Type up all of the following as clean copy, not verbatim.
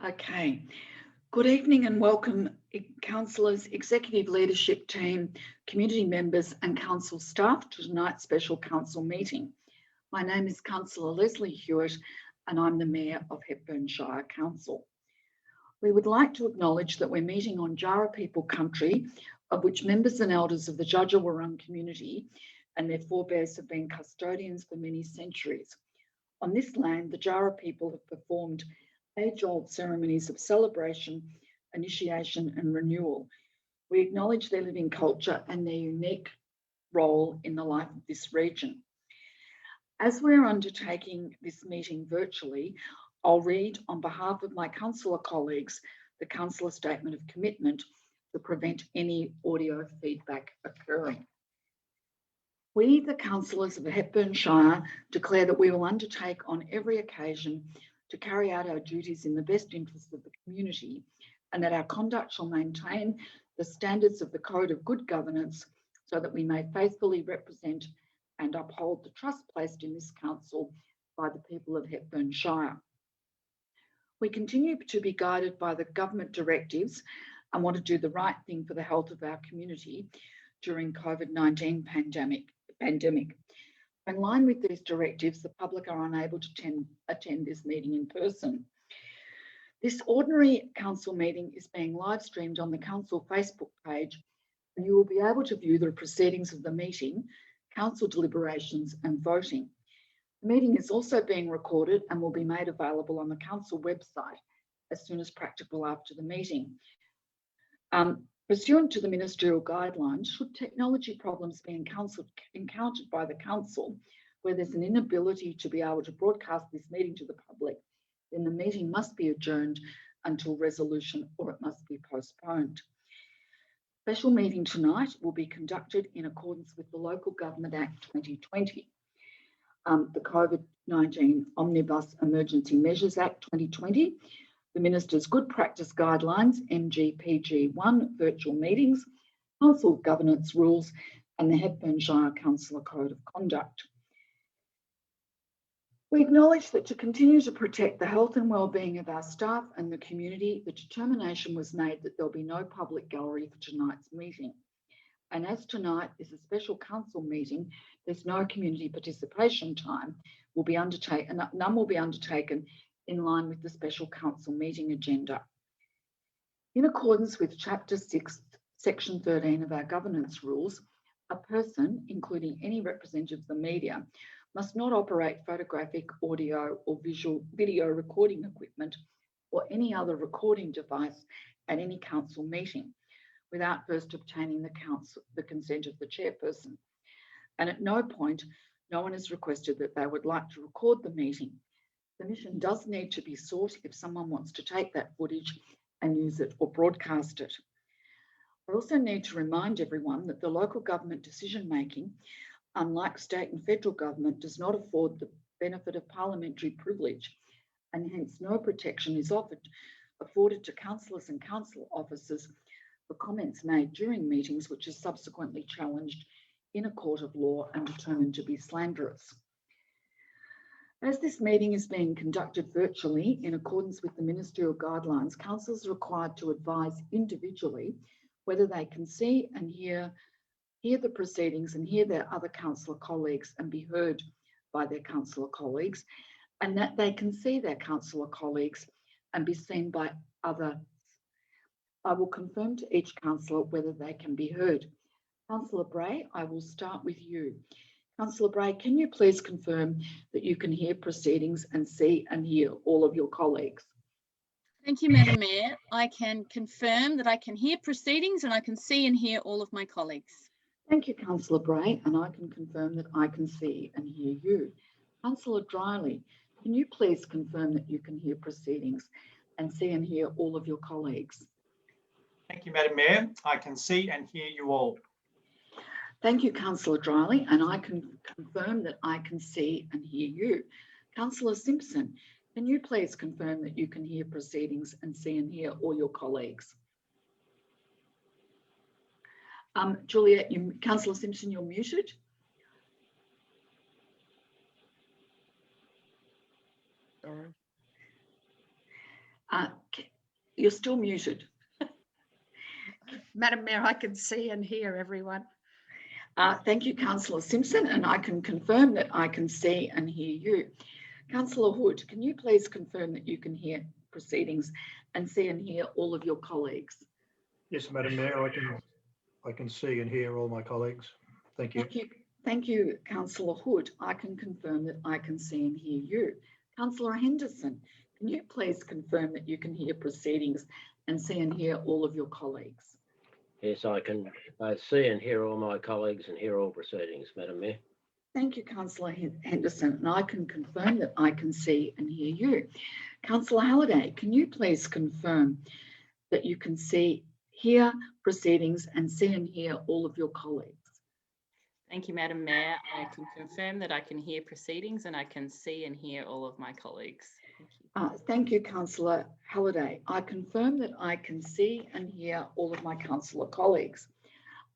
Okay. Good evening and welcome, councillors, executive leadership team, community members and council staff to tonight's special council meeting. My name is Councillor Leslie Hewitt and I'm the Mayor of Hepburn Shire Council. We would like to acknowledge that we're meeting on Jara people country, of which members and elders of the Djadja Wurrung community and their forebears have been custodians for many centuries. On this land, the Jara people have performed age-old ceremonies of celebration, initiation and renewal. We acknowledge their living culture and their unique role in the life of this region. As we're undertaking this meeting virtually, I'll read on behalf of my councillor colleagues the councillor statement of commitment to prevent any audio feedback occurring. We, the councillors of Hepburn Shire, declare that we will undertake on every occasion to carry out our duties in the best interest of the community and that our conduct shall maintain the standards of the Code of Good Governance so that we may faithfully represent and uphold the trust placed in this council by the people of Hepburn Shire. We continue to be guided by the government directives and want to do the right thing for the health of our community during COVID-19 pandemic. In line with these directives, the public are unable to attend this meeting in person. This ordinary council meeting is being live streamed on the council Facebook page, and you will be able to view the proceedings of the meeting, council deliberations and voting. The meeting is also being recorded and will be made available on the council website as soon as practical after the meeting. Pursuant to the ministerial guidelines, should technology problems be encountered by the council where there's an inability to be able to broadcast this meeting to the public, then the meeting must be adjourned until resolution or it must be postponed. Special meeting tonight will be conducted in accordance with the Local Government Act 2020, the COVID-19 Omnibus Emergency Measures Act 2020, the Minister's Good Practice Guidelines, MGPG1, virtual meetings, council governance rules, and the Hepburn Shire Councillor Code of Conduct. We acknowledge that to continue to protect the health and wellbeing of our staff and the community, the determination was made that there'll be no public gallery for tonight's meeting. And as tonight is a special council meeting, there's no community participation time will be undertaken, none will be undertaken in line with the special council meeting agenda. In accordance with Chapter 6, Section 13 of our governance rules, a person, including any representative of the media, must not operate photographic, audio or video recording equipment or any other recording device at any council meeting without first obtaining the consent of the chairperson. And at no point, no one has requested that they would like to record the meeting. Permission does need to be sought if someone wants to take that footage and use it or broadcast it. I also need to remind everyone that the local government decision making, unlike state and federal government, does not afford the benefit of parliamentary privilege, and hence no protection is afforded to councillors and council officers for comments made during meetings which is subsequently challenged in a court of law and determined to be slanderous. As this meeting is being conducted virtually in accordance with the ministerial guidelines, councillors are required to advise individually whether they can see and hear the proceedings and hear their other councillor colleagues and be heard by their councillor colleagues, and that they can see their councillor colleagues and be seen by others. I will confirm to each councillor whether they can be heard. Councillor Bray, I will start with you. Councillor Bray, can you please confirm that you can hear proceedings and see and hear all of your colleagues? Thank you, Madam Mayor. I can confirm that I can hear proceedings and I can see and hear all of my colleagues. Thank you, Councillor Bray, and I can confirm that I can see and hear you. Councillor Dryly, can you please confirm that you can hear proceedings and see and hear all of your colleagues? Thank you, Madam Mayor. I can see and hear you all. Thank you, Councillor Dryly, and I can confirm that I can see and hear you. Councillor Simpson, can you please confirm that you can hear proceedings and see and hear all your colleagues? Juliet, Councillor Simpson, you're muted. Sorry. You're still muted. Madam Mayor, I can see and hear everyone. Thank you, Councillor Simpson, and I can confirm that I can see and hear you. Councillor Hood, can you please confirm that you can hear proceedings and see and hear all of your colleagues? Yes, Madam Mayor, I can see and hear all my colleagues. Thank you. Thank you, Councillor Hood. I can confirm that I can see and hear you. Councillor Henderson, can you please confirm that you can hear proceedings and see and hear all of your colleagues? Yes, I can see and hear all my colleagues and hear all proceedings, Madam Mayor. Thank you, Councillor Henderson, and I can confirm that I can see and hear you. Councillor Halliday, can you please confirm that you can see, hear proceedings and see and hear all of your colleagues? Thank you, Madam Mayor. I can confirm that I can hear proceedings and I can see and hear all of my colleagues. Thank you. Thank you, Councillor Halliday. I confirm that I can see and hear all of my councillor colleagues.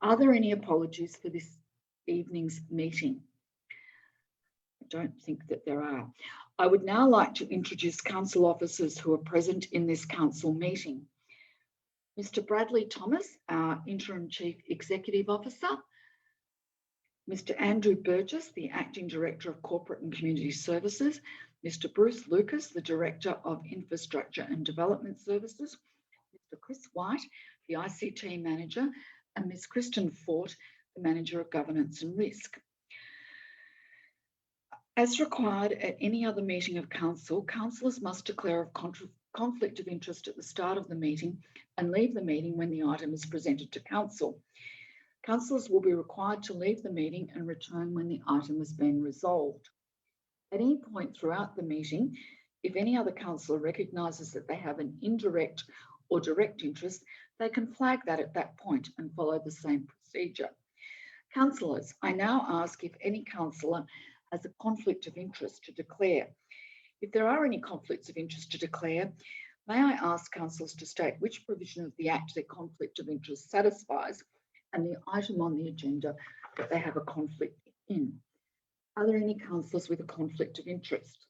Are there any apologies for this evening's meeting? I don't think that there are. I would now like to introduce council officers who are present in this council meeting. Mr. Bradley Thomas, our Interim Chief Executive Officer. Mr. Andrew Burgess, the Acting Director of Corporate and Community Services. Mr. Bruce Lucas, the Director of Infrastructure and Development Services. Mr. Chris White, the ICT Manager, and Ms. Kristen Fort, the Manager of Governance and Risk. As required at any other meeting of council, councillors must declare a conflict of interest at the start of the meeting and leave the meeting when the item is presented to council. Councillors will be required to leave the meeting and return when the item has been resolved. At any point throughout the meeting, if any other councillor recognises that they have an indirect or direct interest, they can flag that at that point and follow the same procedure. Councillors, I now ask if any councillor has a conflict of interest to declare. If there are any conflicts of interest to declare, may I ask councillors to state which provision of the Act their conflict of interest satisfies and the item on the agenda that they have a conflict in. Are there any councillors with a conflict of interest?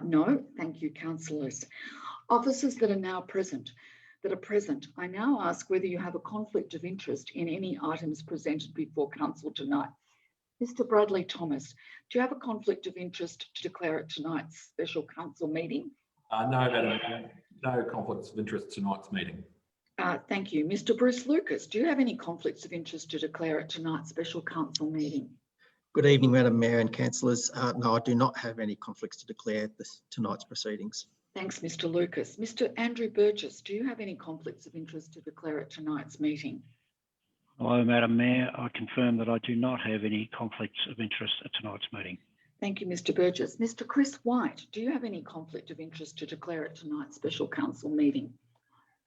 No, thank you, councillors. Officers that are present, I now ask whether you have a conflict of interest in any items presented before council tonight. Mr. Bradley Thomas, do you have a conflict of interest to declare at tonight's special council meeting? No, Madam Mayor, no conflicts of interest tonight's meeting. Thank you. Mr. Bruce Lucas, do you have any conflicts of interest to declare at tonight's special council meeting? Good evening, Madam Mayor and councillors. No, I do not have any conflicts to declare tonight's proceedings. Thanks, Mr. Lucas. Mr. Andrew Burgess, do you have any conflicts of interest to declare at tonight's meeting? Hello, Madam Mayor. I confirm that I do not have any conflicts of interest at tonight's meeting. Thank you, Mr. Burgess. Mr. Chris White, do you have any conflict of interest to declare at tonight's special council meeting?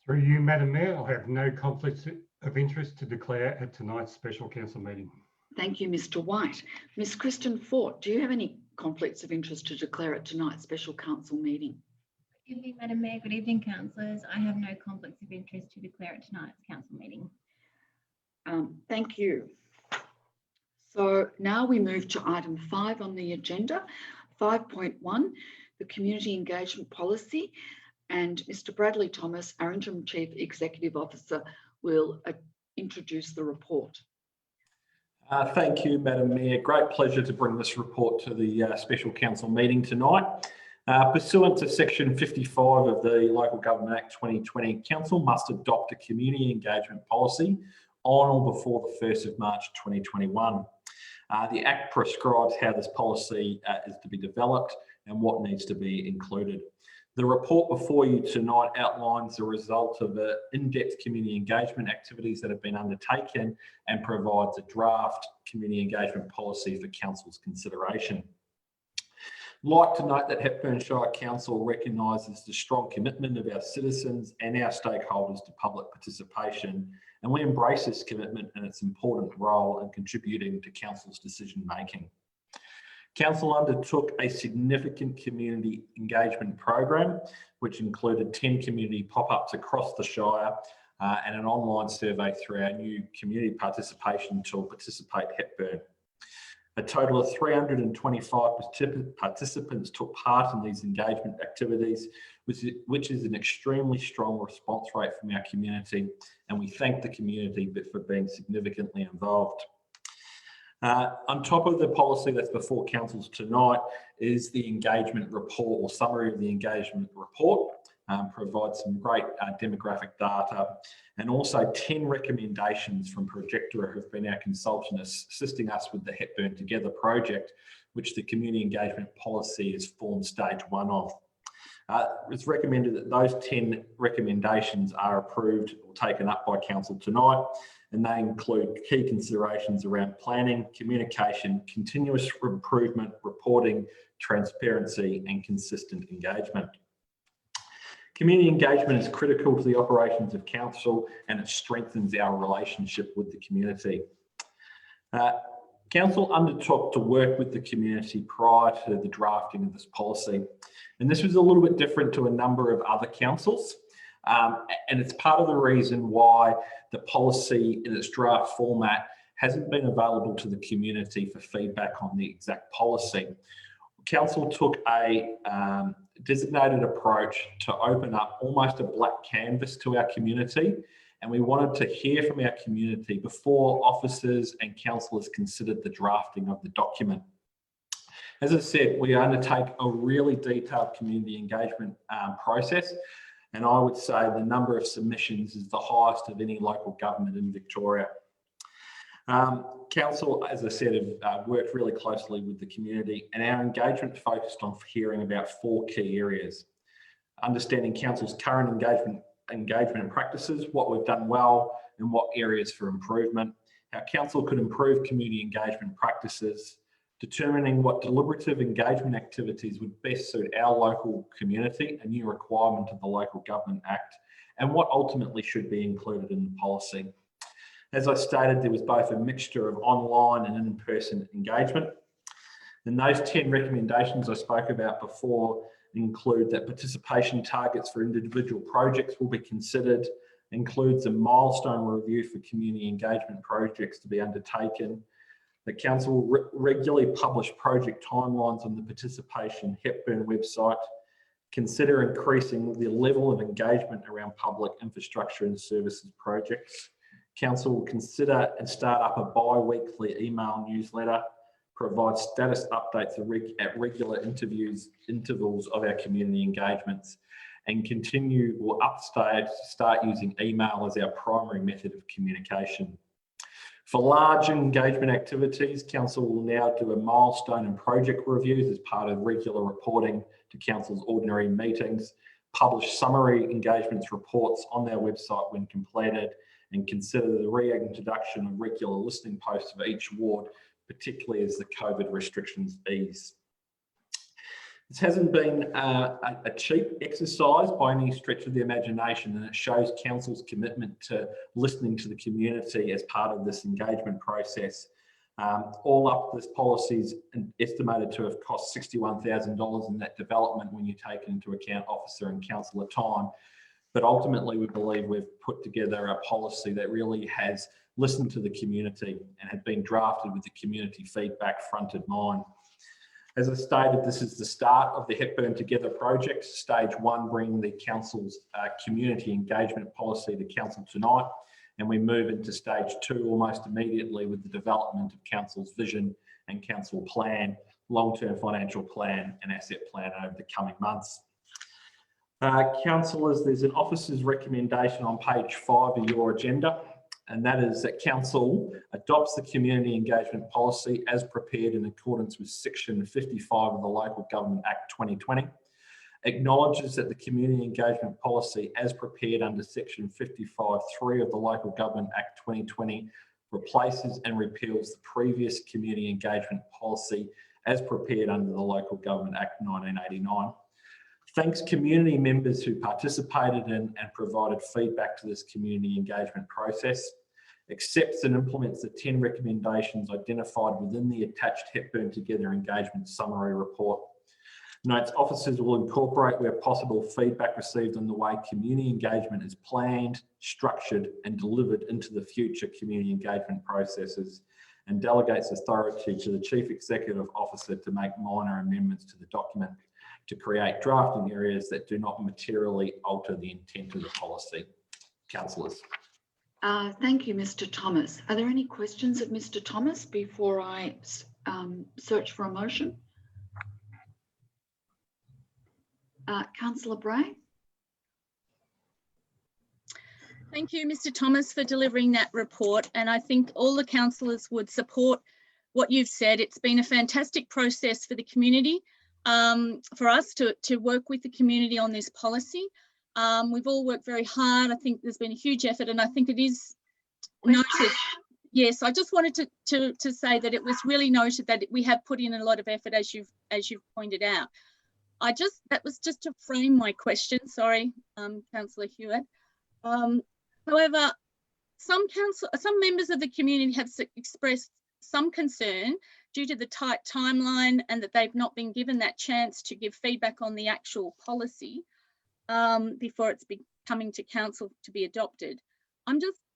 Through you, Madam Mayor, I have no conflicts of interest to declare at tonight's special council meeting. Thank you, Mr. White. Ms. Kristen Fort, do you have any conflicts of interest to declare at tonight's special council meeting? Good evening, Madam Mayor. Good evening, councillors. I have no conflicts of interest to declare at tonight's council meeting. Thank you. So now we move to item 5 on the agenda, 5.1, the Community Engagement Policy. And Mr. Bradley Thomas, our Interim Chief Executive Officer, will introduce the report. Thank you, Madam Mayor. Great pleasure to bring this report to the special council meeting tonight. Pursuant to section 55 of the Local Government Act 2020, council must adopt a community engagement policy on or before the 1st of March 2021. The Act prescribes how this policy is to be developed and what needs to be included. The report before you tonight outlines the result of the in-depth community engagement activities that have been undertaken and provides a draft community engagement policy for council's consideration. I'd like to note that Hepburn Shire Council recognises the strong commitment of our citizens and our stakeholders to public participation, and we embrace this commitment and its important role in contributing to council's decision making. Council undertook a significant community engagement program, which included 10 community pop-ups across the Shire and an online survey through our new community participation tool, Participate Hepburn. A total of 325 participants took part in these engagement activities, which is an extremely strong response rate from our community, and we thank the community for being significantly involved. On top of the policy that's before councils tonight is the engagement report, or summary of the engagement report. Provides some great demographic data, and also 10 recommendations from Projectora, who have been our consultant assisting us with the Hepburn Together project, which the community engagement policy is formed stage 1 of. It's recommended that those 10 recommendations are approved or taken up by council tonight, and they include key considerations around planning, communication, continuous improvement, reporting, transparency, and consistent engagement. Community engagement is critical to the operations of council, and it strengthens our relationship with the community. Council undertook to work with the community prior to the drafting of this policy, and this was a little bit different to a number of other councils, and it's part of the reason why the policy in its draft format hasn't been available to the community for feedback on the exact policy. Council took a designated approach to open up almost a blank canvas to our community, and we wanted to hear from our community before officers and councillors considered the drafting of the document. As I said, we undertake a really detailed community engagement process, and I would say the number of submissions is the highest of any local government in Victoria. Council, as I said, have worked really closely with the community, and our engagement focused on hearing about 4 key areas: understanding council's current engagement practices, what we've done well and what areas for improvement, how council could improve community engagement practices, determining what deliberative engagement activities would best suit our local community, a new requirement of the Local Government Act, and what ultimately should be included in the policy. As I stated, there was both a mixture of online and in-person engagement. And those 10 recommendations I spoke about before include that participation targets for individual projects will be considered, includes a milestone review for community engagement projects to be undertaken. The council will regularly publish project timelines on the Participation Hepburn website, consider increasing the level of engagement around public infrastructure and services projects. Council will consider and start up a bi-weekly email newsletter, provide status updates at regular intervals of our community engagements, and continue or start using email as our primary method of communication. For large engagement activities, council will now do a milestone and project reviews as part of regular reporting to council's ordinary meetings, publish summary engagements reports on their website when completed, and consider the reintroduction of regular listening posts for each ward, particularly as the COVID restrictions ease. This hasn't been a cheap exercise by any stretch of the imagination, and it shows council's commitment to listening to the community as part of this engagement process. All up, this policy is estimated to have cost $61,000 in that development when you take into account officer and councillor time. But ultimately, we believe we've put together a policy that really has listened to the community and had been drafted with the community feedback front in mind. As I stated, this is the start of the Hepburn Together project, stage 1, bringing the council's community engagement policy to council tonight, and we move into stage 2 almost immediately with the development of council's vision and council plan, long-term financial plan and asset plan over the coming months. Councillors, there's an officer's recommendation on page 5 of your agenda, and that is that council adopts the community engagement policy as prepared in accordance with section 55 of the Local Government Act 2020, acknowledges that the community engagement policy as prepared under section 55(3) of the Local Government Act 2020 replaces and repeals the previous community engagement policy as prepared under the Local Government Act 1989. Thanks community members who participated in and provided feedback to this community engagement process, accepts and implements the 10 recommendations identified within the attached Hepburn Together engagement summary report. Notes officers will incorporate where possible feedback received on the way community engagement is planned, structured and delivered into the future community engagement processes, and delegates authority to the Chief Executive Officer to make minor amendments to the document to create drafting areas that do not materially alter the intent of the policy. Councillors. Thank you, Mr. Thomas. Are there any questions of Mr. Thomas before I search for a motion? Councillor Bray? Thank you, Mr. Thomas, for delivering that report. And I think all the councillors would support what you've said. It's been a fantastic process for the community, for us to work with the community on this policy. We've all worked very hard. I think there's been a huge effort, and I think it is noted. Yes, I just wanted to say that it was really noted that we have put in a lot of effort, as you've pointed out. That was just to frame my question. Sorry, Councillor Hewitt. However, some members of the community have expressed some concern due to the tight timeline and that they've not been given that chance to give feedback on the actual policy before it's coming to council to be adopted.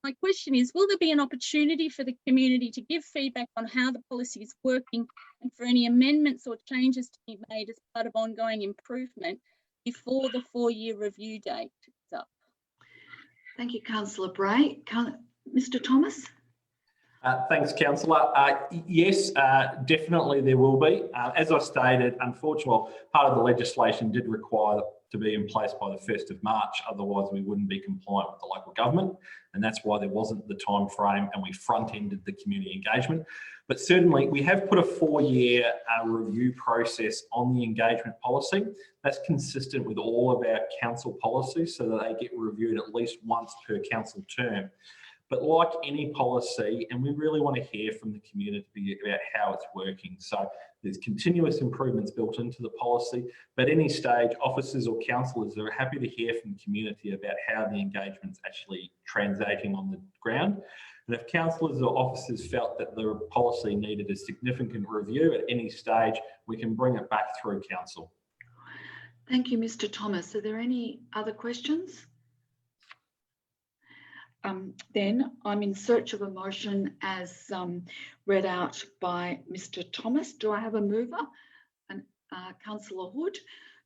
My question is, will there be an opportunity for the community to give feedback on how the policy is working and for any amendments or changes to be made as part of ongoing improvement before the 4-year review date is up? Thank you, Councillor Bray. Mr. Thomas? Thanks, Councillor. Yes, definitely there will be. As I stated, unfortunately, part of the legislation did require to be in place by the 1st of March, otherwise we wouldn't be compliant with the local government, and that's why there wasn't the time frame and we front-ended the community engagement. But certainly we have put a 4-year review process on the engagement policy. That's consistent with all of our council policies so that they get reviewed at least once per council term. But like any policy, and we really want to hear from the community about how it's working. So there's continuous improvements built into the policy, but at any stage, officers or councillors are happy to hear from the community about how the engagement's actually translating on the ground. And if councillors or officers felt that the policy needed a significant review at any stage, we can bring it back through council. Thank you, Mr. Thomas. Are there any other questions? Then I'm in search of a motion as read out by Mr. Thomas. Do I have a mover? And Councillor Hood.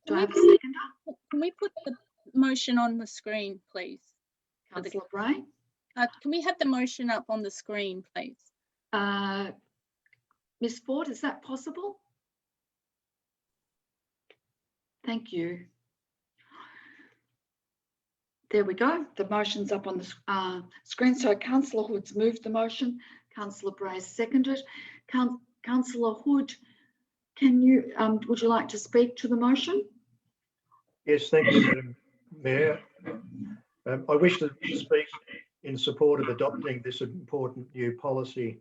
Do I have a seconder? Can we put the motion on the screen, please? Councillor Bray. Can we have the motion up on the screen, please? Ms. Ford, is that possible? Thank you. There we go. The motion's up on the screen. So Councillor Hood's moved the motion. Councillor Bray seconded. Councillor Hood, can you would you like to speak to the motion? Yes, thank you, Madam Mayor. I wish to speak in support of adopting this important new policy.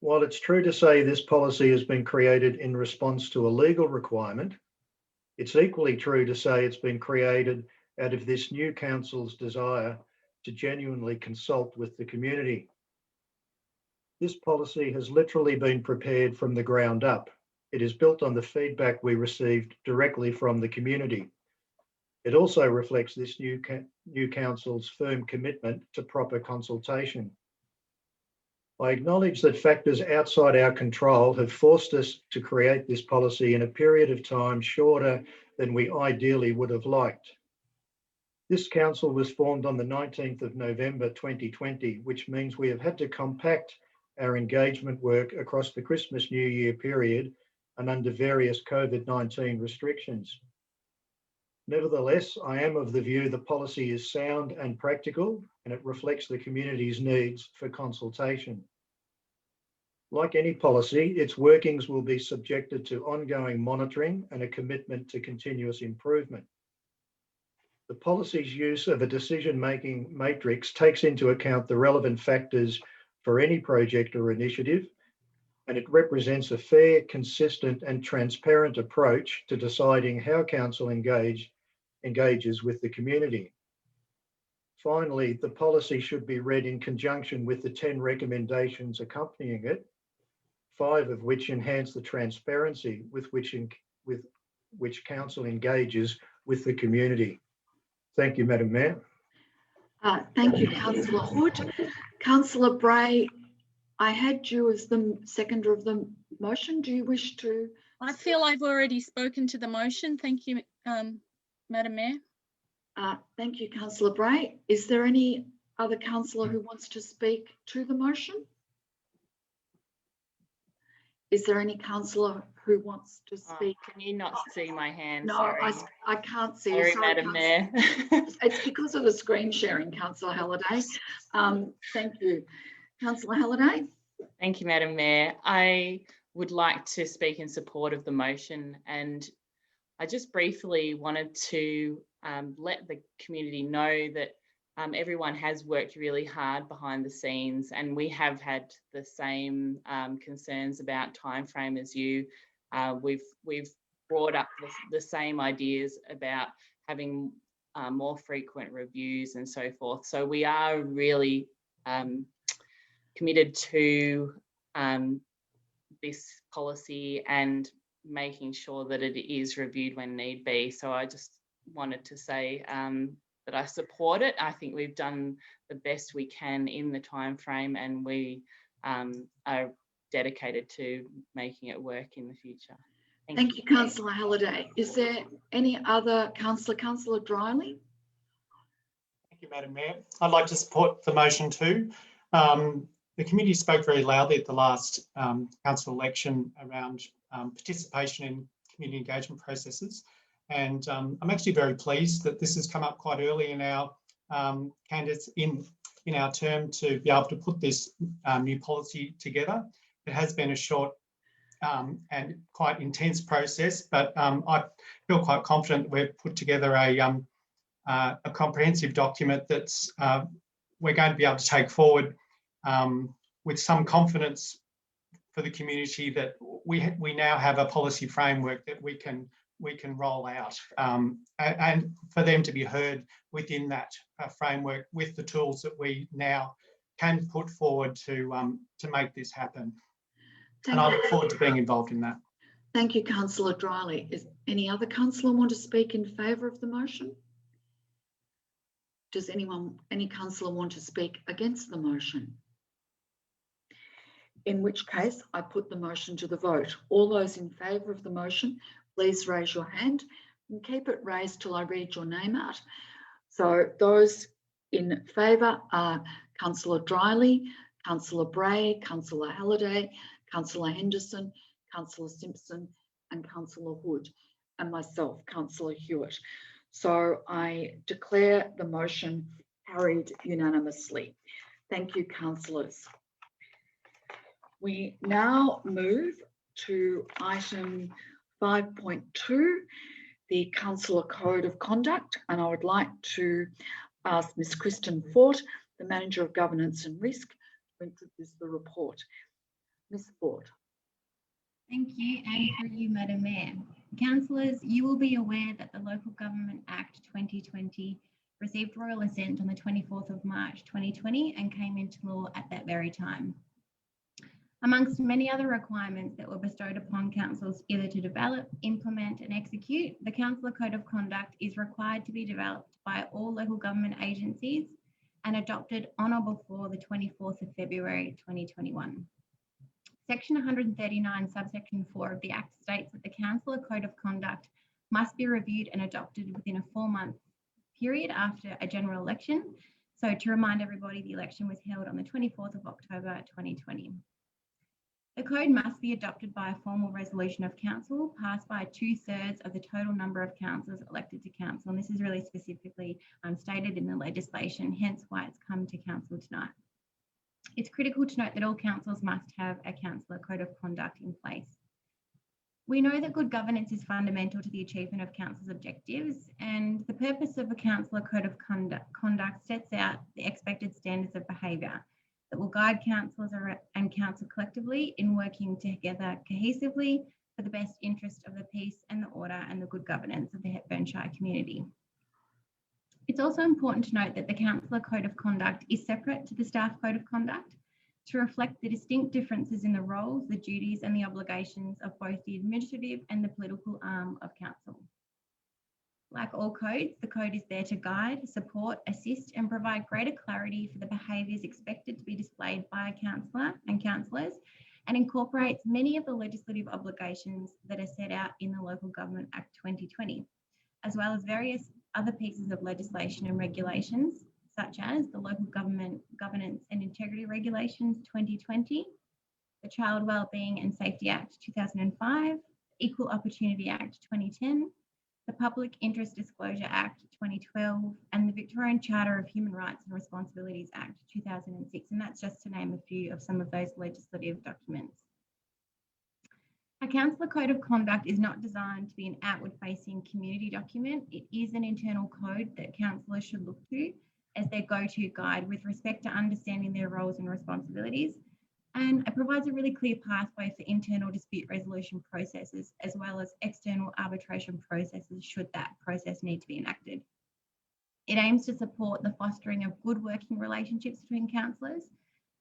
While it's true to say this policy has been created in response to a legal requirement, it's equally true to say it's been created out of this new council's desire to genuinely consult with the community. This policy has literally been prepared from the ground up. It is built on the feedback we received directly from the community. It also reflects this new council's firm commitment to proper consultation. I acknowledge that factors outside our control have forced us to create this policy in a period of time shorter than we ideally would have liked. This council was formed on the 19th of November 2020, which means we have had to compact our engagement work across the Christmas New Year period and under various COVID-19 restrictions. Nevertheless, I am of the view the policy is sound and practical, and it reflects the community's needs for consultation. Like any policy, its workings will be subjected to ongoing monitoring and a commitment to continuous improvement. The policy's use of a decision-making matrix takes into account the relevant factors for any project or initiative, and it represents a fair, consistent and transparent approach to deciding how council engages with the community. Finally, the policy should be read in conjunction with the 10 recommendations accompanying it, 5 of which enhance the transparency with which council engages with the community. Thank you, Madam Mayor. Thank you, Councillor Hood. Councillor Bray, I had you as the seconder of the motion. Do you wish to? I feel I've already spoken to the motion. Thank you, Madam Mayor. Thank you, Councillor Bray. Is there any other councillor who wants to speak to the motion? Is there any councillor who wants to speak? Can you not see my hand? No, Sorry. I can't see. Sorry, Sorry, Madam Mayor. It's because of the screen sharing, Councillor Halliday. Thank you. Councillor Halliday? Thank you, Madam Mayor. I would like to speak in support of the motion, and I just briefly wanted to let the community know that everyone has worked really hard behind the scenes, and we have had the same concerns about timeframe as you. We've brought up the same ideas about having more frequent reviews and so forth. So we are really committed to this policy and making sure that it is reviewed when need be. So I just wanted to say that I support it. I think we've done the best we can in the time frame, and we are dedicated to making it work in the future. Thank you, Councillor Halliday. Is there any other councillor? Councillor Dryly? Thank you, Madam Mayor. I'd like to support the motion too. The community spoke very loudly at the last council election around participation in community engagement processes. And I'm actually very pleased that this has come up quite early in our candidates in our term to be able to put this new policy together. It has been a short and quite intense process, but I feel quite confident we've put together a comprehensive document that's we're going to be able to take forward with some confidence for the community that we now have a policy framework that we can roll out, and for them to be heard within that framework with the tools that we now can put forward to make this happen. And I look forward to being involved in that. Thank you, Councillor Dryly. Is any other councillor want to speak in favour of the motion? Does any councillor want to speak against the motion? In which case, I put the motion to the vote. All those in favour of the motion, please raise your hand and keep it raised till I read your name out. So those in favour are Councillor Dryly, Councillor Bray, Councillor Halliday, Councillor Henderson, Councillor Simpson and Councillor Hood, and myself, Councillor Hewitt. So I declare the motion carried unanimously. Thank you, councillors. We now move to item 5.2, the Councillor Code of Conduct, and I would like to ask Ms. Kristen Fort, the Manager of Governance and Risk, to introduce the report. Ms. Fort. Thank you, and through you, Madam Mayor. Councillors, you will be aware that the Local Government Act 2020 received royal assent on the 24th of March 2020 and came into law at that very time. Amongst many other requirements that were bestowed upon councils either to develop, implement and execute, the Councillor Code of Conduct is required to be developed by all local government agencies and adopted on or before the 24th of February 2021. Section 139, subsection 4 of the Act states that the Councillor Code of Conduct must be reviewed and adopted within a 4-month period after a general election. So to remind everybody, the election was held on the 24th of October 2020. The code must be adopted by a formal resolution of council passed by 2/3 of the total number of councillors elected to council. And this is really specifically stated in the legislation, hence why it's come to council tonight. It's critical to note that all councils must have a Councillor Code of Conduct in place. We know that good governance is fundamental to the achievement of council's objectives, and the purpose of a Councillor Code of Conduct sets out the expected standards of behaviour that will guide councillors and council collectively in working together cohesively for the best interest of the peace and the order and the good governance of the Hepburn Shire community. It's also important to note that the Councillor Code of Conduct is separate to the Staff Code of Conduct to reflect the distinct differences in the roles, the duties and the obligations of both the administrative and the political arm of council. Like all codes, the code is there to guide, support, assist, and provide greater clarity for the behaviours expected to be displayed by a councillor and councillors, and incorporates many of the legislative obligations that are set out in the Local Government Act 2020, as well as various other pieces of legislation and regulations, such as the Local Government Governance and Integrity Regulations 2020, the Child Wellbeing and Safety Act 2005, Equal Opportunity Act 2010, the Public Interest Disclosure Act 2012, and the Victorian Charter of Human Rights and Responsibilities Act 2006. And that's just to name a few of some of those legislative documents. A councillor code of conduct is not designed to be an outward-facing community document. It is an internal code that councillors should look to as their go-to guide with respect to understanding their roles and responsibilities. And it provides a really clear pathway for internal dispute resolution processes, as well as external arbitration processes should that process need to be enacted. It aims to support the fostering of good working relationships between councillors,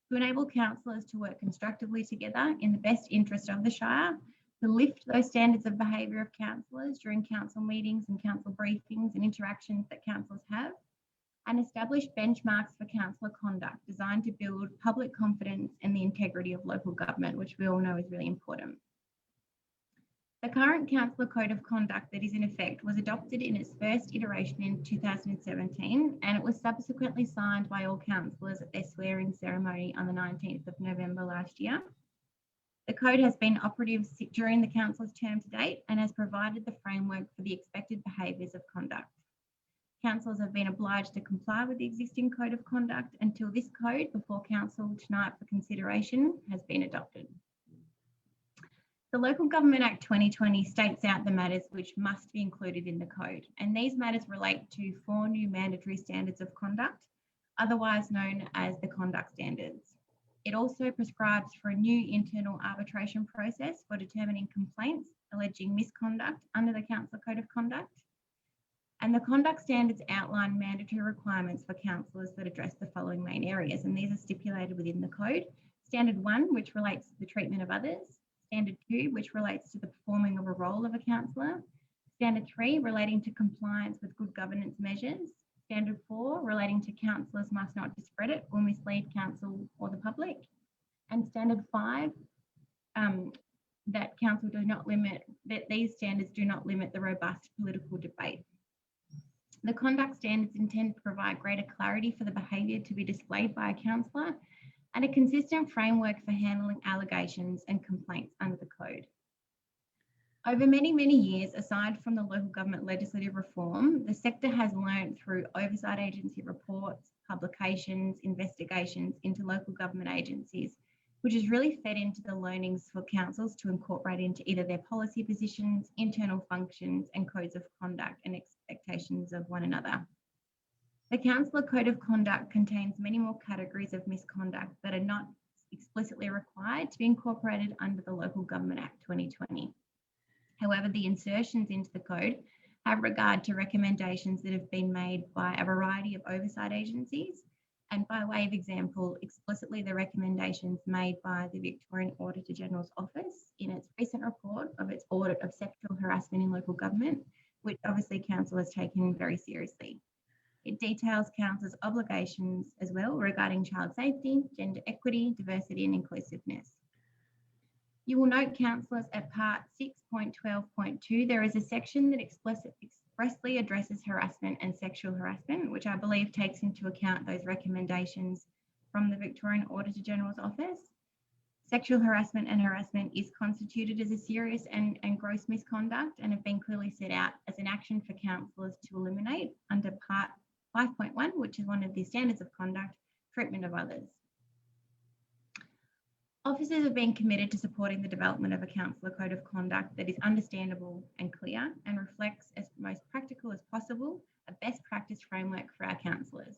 to enable councillors to work constructively together in the best interest of the Shire, to lift those standards of behaviour of councillors during council meetings and council briefings and interactions that councillors have, and establish benchmarks for councillor conduct designed to build public confidence in the integrity of local government, which we all know is really important. The current councillor code of conduct that is in effect was adopted in its first iteration in 2017, and it was subsequently signed by all councillors at their swearing ceremony on the 19th of November last year. The code has been operative during the councillor's term to date and has provided the framework for the expected behaviours of conduct. Councillors have been obliged to comply with the existing code of conduct until this code before council tonight for consideration has been adopted. The Local Government Act 2020 states out the matters which must be included in the code, and these matters relate to 4 new mandatory standards of conduct, otherwise known as the conduct standards. It also prescribes for a new internal arbitration process for determining complaints alleging misconduct under the Councillor Code of Conduct. And the conduct standards outline mandatory requirements for councillors that address the following main areas, and these are stipulated within the code. Standard 1, which relates to the treatment of others. Standard 2, which relates to the performing of a role of a councillor. Standard 3, relating to compliance with good governance measures. Standard 4, relating to councillors must not discredit or mislead council or the public. And Standard 5, that council do not limit, that these standards do not limit the robust political debate. The conduct standards intend to provide greater clarity for the behaviour to be displayed by a councillor and a consistent framework for handling allegations and complaints under the code. Over many, many years, aside from the local government legislative reform, the sector has learned through oversight agency reports, publications, investigations into local government agencies, which has really fed into the learnings for councils to incorporate into either their policy positions, internal functions, and codes of conduct and expectations of one another. The Councillor Code of Conduct contains many more categories of misconduct that are not explicitly required to be incorporated under the Local Government Act 2020. However, the insertions into the code have regard to recommendations that have been made by a variety of oversight agencies, and by way of example, explicitly the recommendations made by the Victorian Auditor General's Office in its recent report of its audit of sexual harassment in local government, which obviously Council has taken very seriously. It details Council's obligations as well regarding child safety, gender equity, diversity and inclusiveness. You will note, councillors, at part 6.12.2, there is a section that expressly addresses harassment and sexual harassment, which I believe takes into account those recommendations from the Victorian Auditor General's Office. Sexual harassment and harassment is constituted as a serious and gross misconduct and have been clearly set out as an action for councillors to eliminate under part 5.1, which is one of the standards of conduct, treatment of others. Officers have been committed to supporting the development of a councillor code of conduct that is understandable and clear and reflects, as most practical as possible, a best practice framework for our councillors.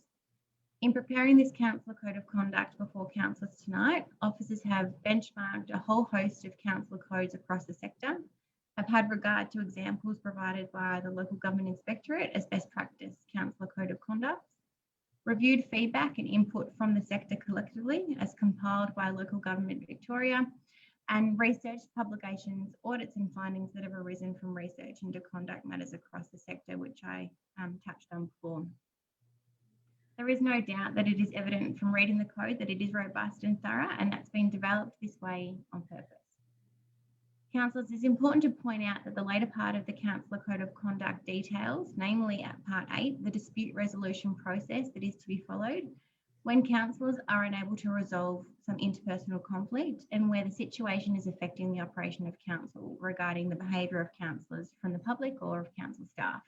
In preparing this councillor code of conduct before councillors tonight, officers have benchmarked a whole host of councillor codes across the sector, have had regard to examples provided by the Local Government Inspectorate as best practice councillor code of conduct, reviewed feedback and input from the sector collectively as compiled by Local Government Victoria, and research, publications, audits and findings that have arisen from research into conduct matters across the sector, which I touched on before. There is no doubt that it is evident from reading the code that it is robust and thorough, and that's been developed this way on purpose. Councillors, it's important to point out that the later part of the Councillor Code of Conduct details, namely at Part 8, the dispute resolution process that is to be followed when councillors are unable to resolve some interpersonal conflict and where the situation is affecting the operation of council regarding the behaviour of councillors from the public or of council staff.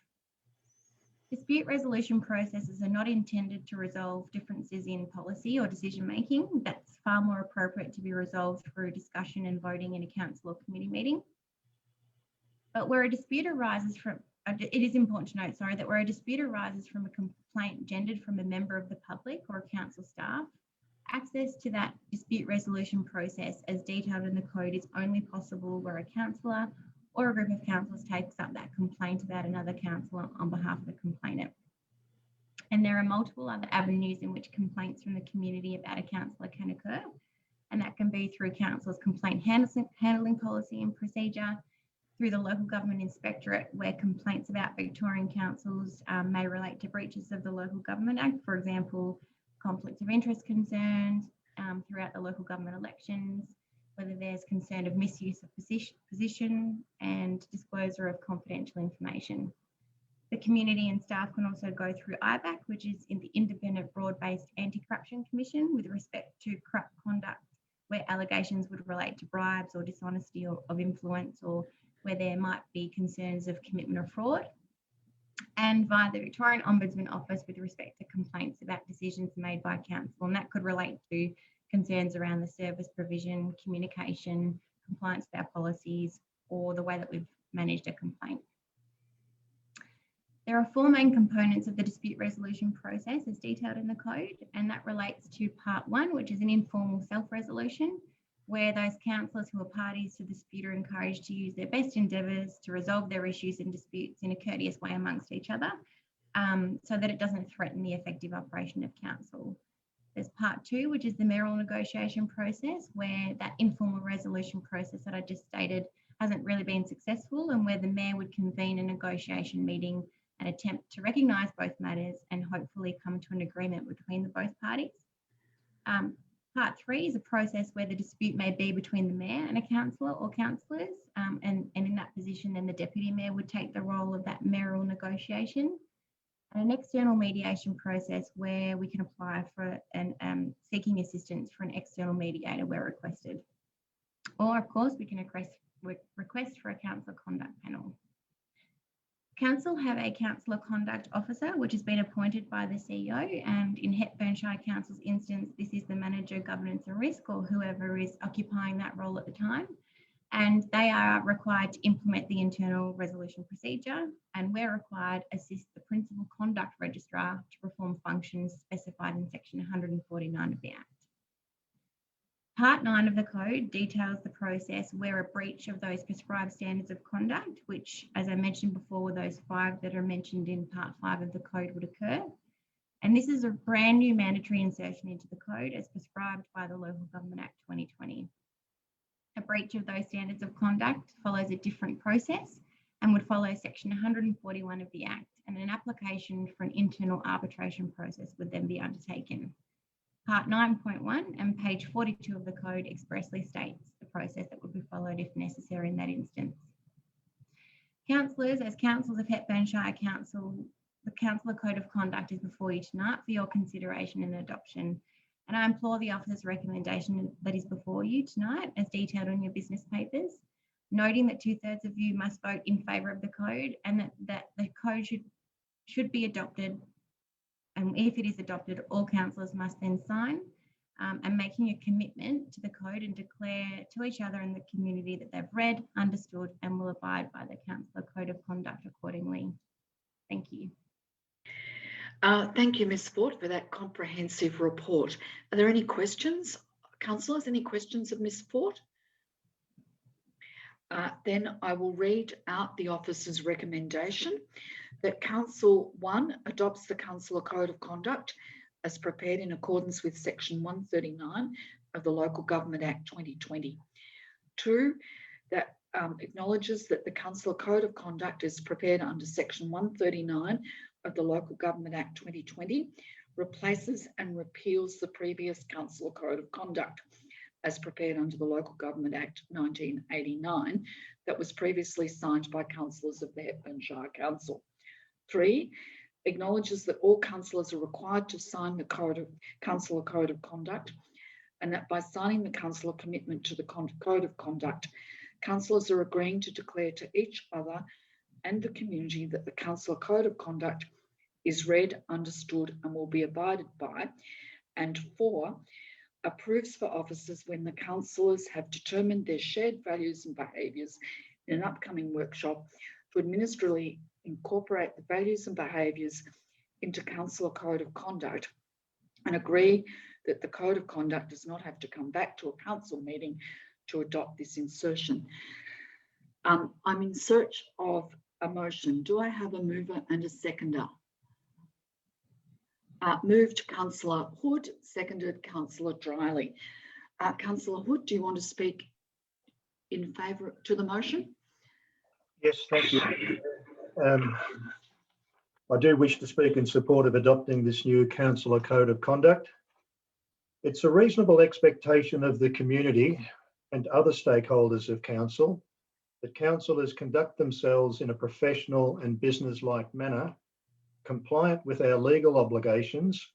Dispute resolution processes are not intended to resolve differences in policy or decision making. That's far more appropriate to be resolved through discussion and voting in a council or committee meeting. But where a dispute arises from, it is important to note, sorry, that where a dispute arises from a complaint gendered from a member of the public or council staff, access to that dispute resolution process as detailed in the code is only possible where a councillor or a group of councillors takes up that complaint about another councillor on behalf of the complainant. And there are multiple other avenues in which complaints from the community about a councillor can occur. And that can be through council's complaint handling policy and procedure, through the local government inspectorate, where complaints about Victorian councils may relate to breaches of the Local Government Act, for example, conflicts of interest concerns throughout the local government elections, whether there's concern of misuse of position and disclosure of confidential information. The community and staff can also go through IBAC, which is in the Independent Broad-Based Anti-Corruption Commission, with respect to corrupt conduct, where allegations would relate to bribes or dishonesty of influence, or where there might be concerns of commitment or fraud. And via the Victorian Ombudsman Office with respect to complaints about decisions made by council, and that could relate to concerns around the service provision, communication, compliance with our policies, or the way that we've managed a complaint. There are 4 main components of the dispute resolution process as detailed in the code, and that relates to Part 1, which is an informal self-resolution, where those councillors who are parties to the dispute are encouraged to use their best endeavours to resolve their issues and disputes in a courteous way amongst each other, so that it doesn't threaten the effective operation of council. There's Part 2, which is the mayoral negotiation process, where that informal resolution process that I just stated hasn't really been successful, and where the mayor would convene a negotiation meeting and attempt to recognise both matters and hopefully come to an agreement between the both parties. Part 3 is a process where the dispute may be between the mayor and a councillor or councillors, and in that position then the deputy mayor would take the role of that mayoral negotiation. And an external mediation process where we can apply for seeking assistance for an external mediator where requested. Or of course we can request for a councillor conduct panel. Council have a councillor conduct officer which has been appointed by the CEO, and in Hepburn-Shire Council's instance this is the manager, governance and risk, or whoever is occupying that role at the time. And they are required to implement the internal resolution procedure, and where required, assist the principal conduct registrar to perform functions specified in section 149 of the Act. Part 9 of the code details the process where a breach of those prescribed standards of conduct, which, as I mentioned before, were those 5 that are mentioned in Part 5 of the code, would occur. And this is a brand new mandatory insertion into the code as prescribed by the Local Government Act 2020. A breach of those standards of conduct follows a different process and would follow section 141 of the Act, and an application for an internal arbitration process would then be undertaken. Part 9.1 and page 42 of the code expressly states the process that would be followed if necessary in that instance. Councillors, as councillors of Hepburn-Shire Council, the Councillor Code of Conduct is before you tonight for your consideration and adoption. And I implore the officer's recommendation that is before you tonight as detailed on your business papers, noting that 2/3 of you must vote in favour of the code, and that the code should be adopted. And if it is adopted, all councillors must then sign, and making a commitment to the code and declare to each other in the community that they've read, understood and will abide by the Councillor Code of Conduct accordingly. Thank you. Thank you, Ms. Ford, for that comprehensive report. Are there any questions? Councillors, any questions of Ms. Ford? Then I will read out the officer's recommendation that Council 1 adopts the Councillor Code of Conduct as prepared in accordance with section 139 of the Local Government Act 2020. 2, that acknowledges that the Council Code of Conduct is prepared under Section 139 of the Local Government Act 2020, replaces and repeals the previous Council Code of Conduct as prepared under the Local Government Act 1989 that was previously signed by councillors of the Hepburn Shire Council. 3, acknowledges that all councillors are required to sign the Councillor Code of Conduct, and that by signing the councillor commitment to the Code of Conduct, councillors are agreeing to declare to each other and the community that the Councillor Code of Conduct is read, understood, and will be abided by. And 4, approves for officers when the councillors have determined their shared values and behaviours in an upcoming workshop to administratively incorporate the values and behaviours into Councillor Code of Conduct, and agree that the Code of Conduct does not have to come back to a council meeting to adopt this insertion. I'm in search of a motion. Do I have a mover and a seconder? Moved Councillor Hood, seconded Councillor Dryly. Councillor Hood, do you want to speak in favour to the motion? Yes, thank you. I do wish to speak in support of adopting this new Councillor Code of Conduct. It's a reasonable expectation of the community and other stakeholders of council that councillors conduct themselves in a professional and business-like manner, compliant with our legal obligations,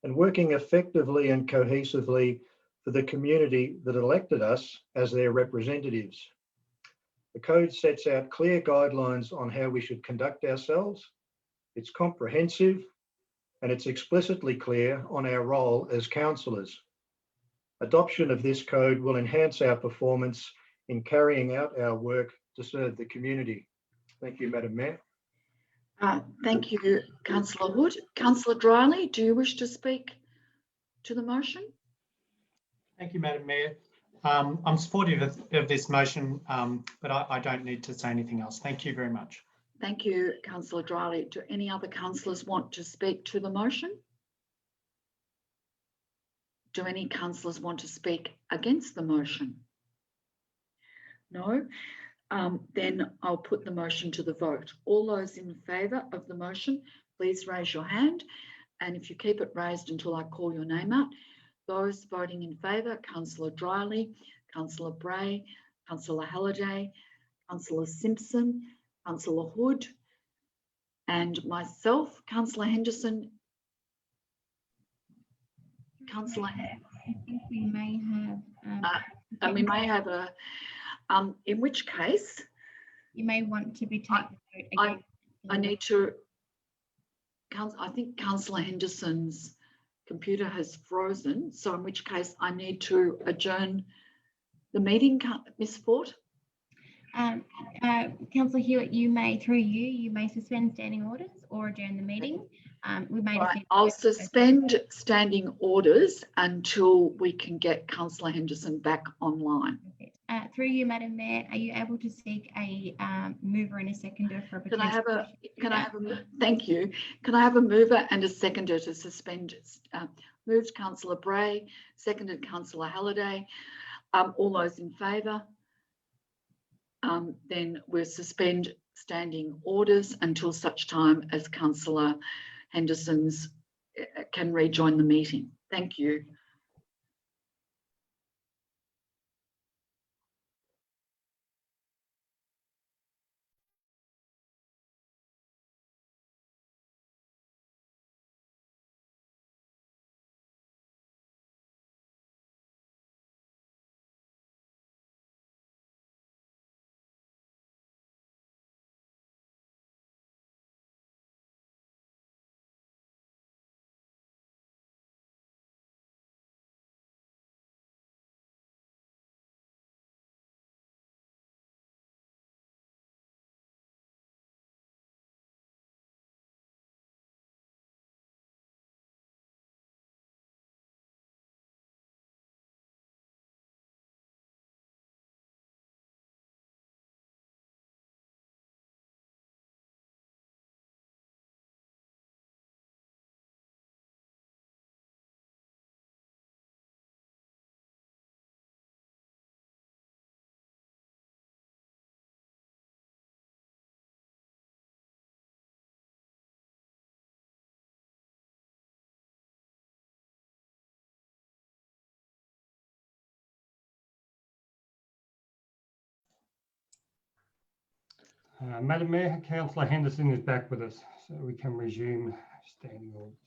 and working effectively and cohesively for the community that elected us as their representatives. The code sets out clear guidelines on how we should conduct ourselves. It's comprehensive and it's explicitly clear on our role as councillors. Adoption of this code will enhance our performance in carrying out our work to serve the community. Thank you, Madam Mayor. Thank you, Councillor Hood. Councillor Dryly, do you wish to speak to the motion? Thank you, Madam Mayor. I'm supportive of this motion, but I don't need to say anything else. Thank you very much. Thank you, Councillor Dryly. Do any other councillors want to speak to the motion? Do any councillors want to speak against the motion? No? Then I'll put the motion to the vote. All those in favour of the motion, please raise your hand. And if you keep it raised until I call your name out, those voting in favour, Councillor Dryly, Councillor Bray, Councillor Halliday, Councillor Simpson, Councillor Hood, and myself, Councillor Henderson. Councillor, I think we may have. and we may have a. In which case, you may want to be taken. I need to. I think Councillor Henderson's computer has frozen, so in which case I need to adjourn the meeting. Ms. Ford. Councillor Hewitt, you may suspend standing orders or adjourn the meeting. We may. Right, I'll suspend standing orders until we can get Councillor Henderson back online. Through you, Madam Mayor, are you able to seek a mover and a seconder for a Can I have a? Thank you. Can I have a mover and a seconder to suspend? Moved Councillor Bray, seconded Councillor Halliday. All those in favour? Then we'll suspend standing orders until such time as Councillor Henderson's can rejoin the meeting. Thank you. Madam Mayor, Councillor Henderson is back with us, so we can resume standing orders.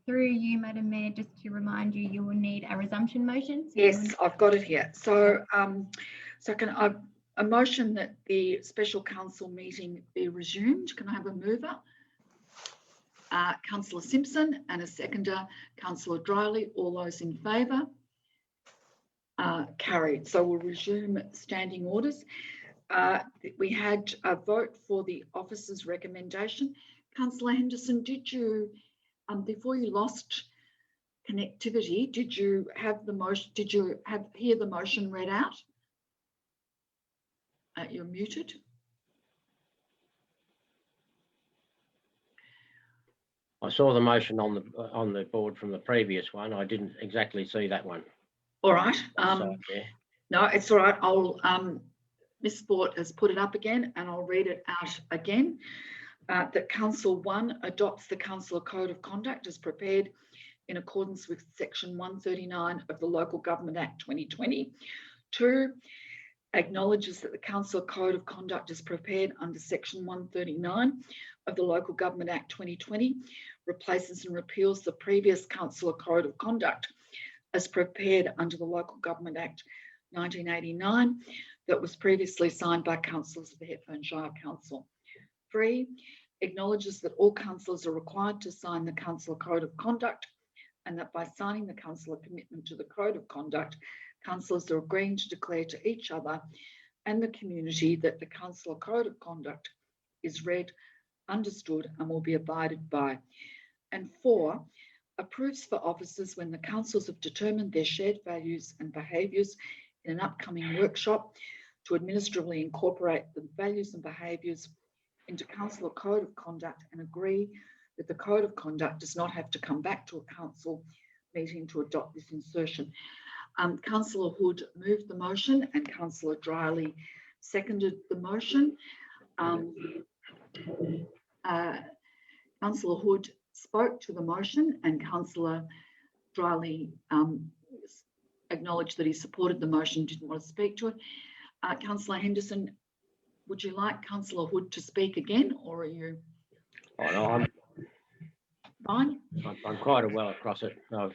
Through you, Madam Mayor, just to remind you, you will need a resumption motion. So Yes, I've got it here. So, can I a motion that the special council meeting be resumed? Can I have a mover? Councillor Simpson, and a seconder, Councillor Dryly. All those in favour? Carried. So we'll resume standing orders. We had a vote for the officer's recommendation. Councillor Henderson, did you, before you lost connectivity, did you have the motion? Did you hear the motion read out? You're muted. I saw the motion on the board from the previous one. I didn't exactly see that one. All right. So, yeah. No, it's all right. I'll Ms. Sport has put it up again, and I'll read it out again. That Council 1 adopts the Council Code of Conduct as prepared in accordance with Section 139 of the Local Government Act 2020. 2, acknowledges that the Council Code of Conduct is prepared under Section 139 of the Local Government Act 2020, replaces and repeals the previous Council Code of Conduct as prepared under the Local Government Act 1989 that was previously signed by councillors of the Hepburn Shire Council. 3, acknowledges that all councillors are required to sign the Council Code of Conduct, and that by signing the councillor commitment to the Code of Conduct, councillors are agreeing to declare to each other and the community that the Council Code of Conduct is read, understood, and will be abided by. And 4, approves for officers when the councils have determined their shared values and behaviours in an upcoming workshop to administratively incorporate the values and behaviours into Council Code of Conduct, and agree that the Code of Conduct does not have to come back to a council meeting to adopt this insertion. Councillor Hood moved the motion and Councillor Dryly seconded the motion. Councillor Hood spoke to the motion, and Councillor Dryly acknowledged that he supported the motion, didn't want to speak to it. Councillor Henderson, would you like Councillor Hood to speak again, or are you? Oh, no, Fine. I'm quite well across it. I've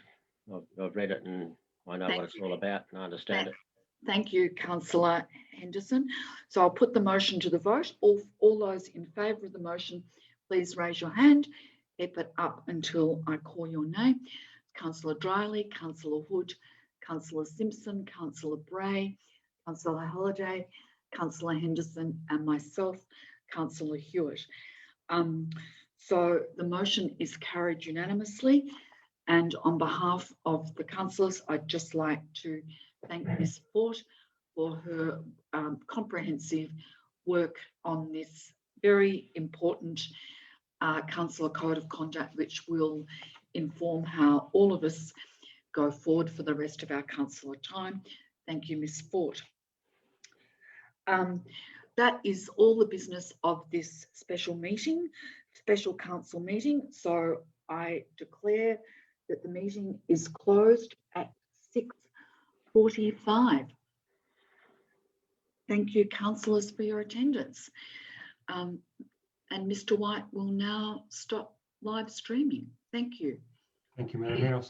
read it and I know what it's all about and I understand it. Thank you, Councillor Henderson. So I'll put the motion to the vote. All those in favour of the motion, please raise your hand. Keep it up until I call your name. Councillor Dryly, Councillor Hood, Councillor Simpson, Councillor Bray, Councillor Halliday, Councillor Henderson, and myself, Councillor Hewitt. So the motion is carried unanimously. And on behalf of the councillors, I'd just like to thank Ms. Fort for her comprehensive work on this very important Council Code of Conduct, which will inform how all of us go forward for the rest of our councillor time. Thank you, Ms. Fort. That is all the business of this special council meeting. So I declare that the meeting is closed at 6:45. Thank you, councillors, for your attendance. And Mr. White will now stop live streaming. Thank you. Thank you, Madam Mayor.